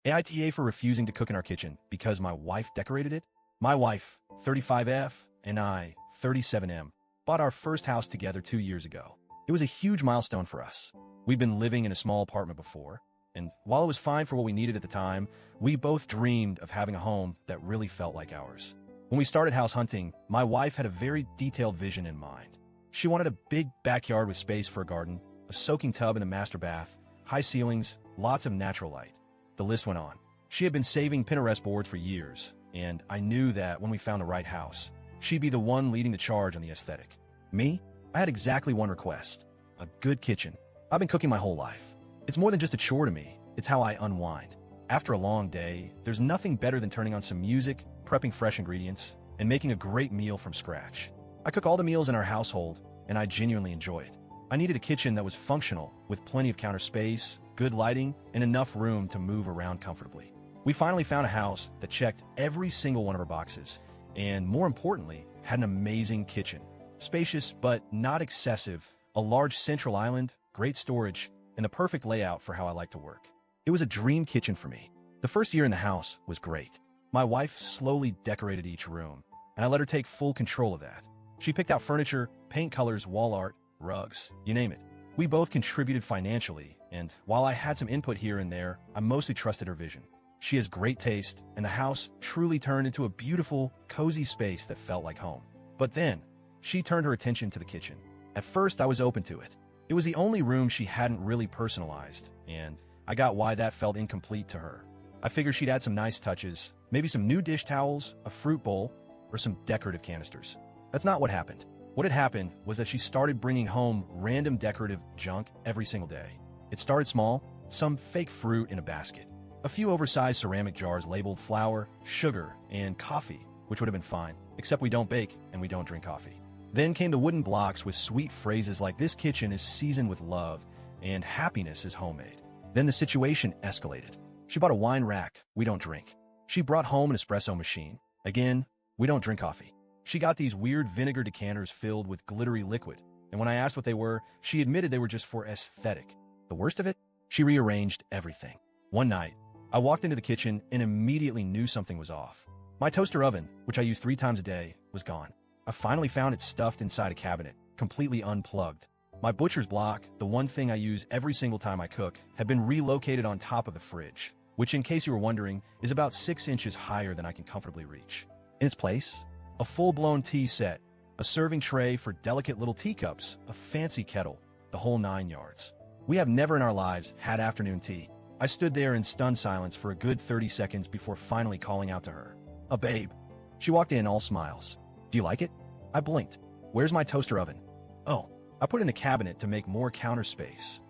AITA for refusing to cook in our kitchen because my wife decorated it. My wife, 35F, and I, 37M, bought our first house together 2 years ago. It was a huge milestone for us. We'd been living in a small apartment before, and while it was fine for what we needed at the time, we both dreamed of having a home that really felt like ours. When we started house hunting, my wife had a very detailed vision in mind. She wanted a big backyard with space for a garden, a soaking tub and a master bath, high ceilings, lots of natural light. The list went on. She had been saving Pinterest boards for years, and I knew that when we found the right house, she'd be the one leading the charge on the aesthetic. Me? I had exactly one request: a good kitchen. I've been cooking my whole life. It's more than just a chore to me, it's how I unwind. After a long day, there's nothing better than turning on some music, prepping fresh ingredients, and making a great meal from scratch. I cook all the meals in our household, and I genuinely enjoy it. I needed a kitchen that was functional, with plenty of counter space, good lighting, and enough room to move around comfortably. We finally found a house that checked every single one of our boxes, and more importantly, had an amazing kitchen. Spacious but not excessive, a large central island, great storage, and the perfect layout for how I like to work. It was a dream kitchen for me. The first year in the house was great. My wife slowly decorated each room, and I let her take full control of that. She picked out furniture, paint colors, wall art, rugs, you name it. We both contributed financially, and while I had some input here and there, I mostly trusted her vision. She has great taste, and the house truly turned into a beautiful, cozy space that felt like home. But then, she turned her attention to the kitchen. At first, I was open to it. It was the only room she hadn't really personalized, and I got why that felt incomplete to her. I figured she'd add some nice touches, maybe some new dish towels, a fruit bowl, or some decorative canisters. That's not what happened. What had happened was that she started bringing home random decorative junk every single day. It started small, some fake fruit in a basket, a few oversized ceramic jars labeled flour, sugar, and coffee, which would have been fine, except we don't bake and we don't drink coffee. Then came the wooden blocks with sweet phrases like "this kitchen is seasoned with love" and "happiness is homemade." Then the situation escalated. She bought a wine rack, we don't drink. She brought home an espresso machine. Again, we don't drink coffee. She got these weird vinegar decanters filled with glittery liquid, and when I asked what they were, she admitted they were just for aesthetic. The worst of it? She rearranged everything. One night, I walked into the kitchen and immediately knew something was off. My toaster oven, which I use 3 times a day, was gone. I finally found it stuffed inside a cabinet, completely unplugged. My butcher's block, the one thing I use every single time I cook, had been relocated on top of the fridge, which, in case you were wondering, is about 6 inches higher than I can comfortably reach. In its place, a full-blown tea set, a serving tray for delicate little teacups, a fancy kettle, the whole 9 yards. We have never in our lives had afternoon tea. I stood there in stunned silence for a good 30 seconds before finally calling out to her. "A babe." She walked in all smiles. "Do you like it?" I blinked. "Where's my toaster oven?" "Oh, I put it in the cabinet to make more counter space."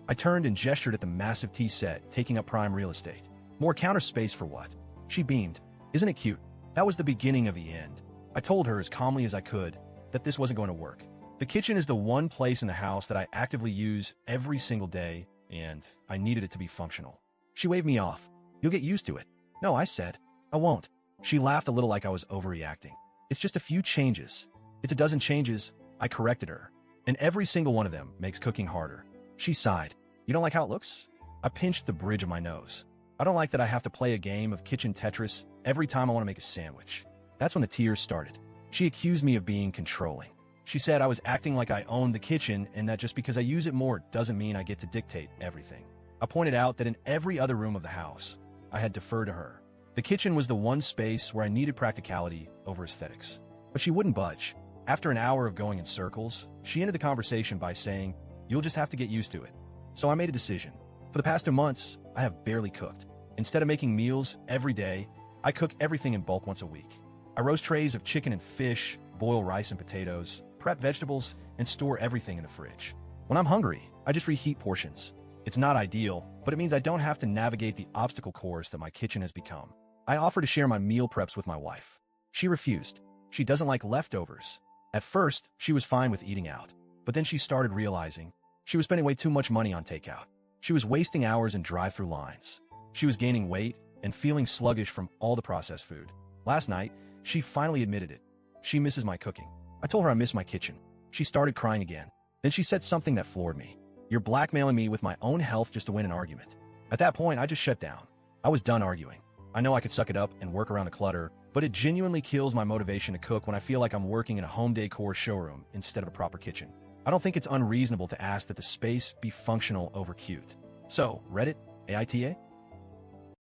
I turned and gestured at the massive tea set, taking up prime real estate. "More counter space for what?" She beamed. "Isn't it cute?" That was the beginning of the end. I told her as calmly as I could that this wasn't going to work. The kitchen is the one place in the house that I actively use every single day, and I needed it to be functional. She waved me off. "You'll get used to it." "No," I said. "I won't." She laughed a little like I was overreacting. "It's just a few changes." "It's a dozen changes," I corrected her. "And every single one of them makes cooking harder." She sighed. "You don't like how it looks?" I pinched the bridge of my nose. "I don't like that I have to play a game of kitchen Tetris every time I want to make a sandwich." That's when the tears started. She accused me of being controlling. She said I was acting like I owned the kitchen and that just because I use it more doesn't mean I get to dictate everything. I pointed out that in every other room of the house, I had deferred to her. The kitchen was the one space where I needed practicality over aesthetics. But she wouldn't budge. After an hour of going in circles, she ended the conversation by saying, "You'll just have to get used to it." So I made a decision. For the past 2 months, I have barely cooked. Instead of making meals every day, I cook everything in bulk once a week. I roast trays of chicken and fish, boil rice and potatoes, prep vegetables, and store everything in the fridge. When I'm hungry, I just reheat portions. It's not ideal, but it means I don't have to navigate the obstacle course that my kitchen has become. I offer to share my meal preps with my wife. She refused. She doesn't like leftovers. At first, she was fine with eating out, but then she started realizing she was spending way too much money on takeout. She was wasting hours in drive-through lines. She was gaining weight and feeling sluggish from all the processed food. Last night, she finally admitted it. She misses my cooking. I told her I miss my kitchen. She started crying again. Then she said something that floored me. "You're blackmailing me with my own health just to win an argument." At that point, I just shut down. I was done arguing. I know I could suck it up and work around the clutter, but it genuinely kills my motivation to cook when I feel like I'm working in a home decor showroom instead of a proper kitchen. I don't think it's unreasonable to ask that the space be functional over cute. So, Reddit, AITA?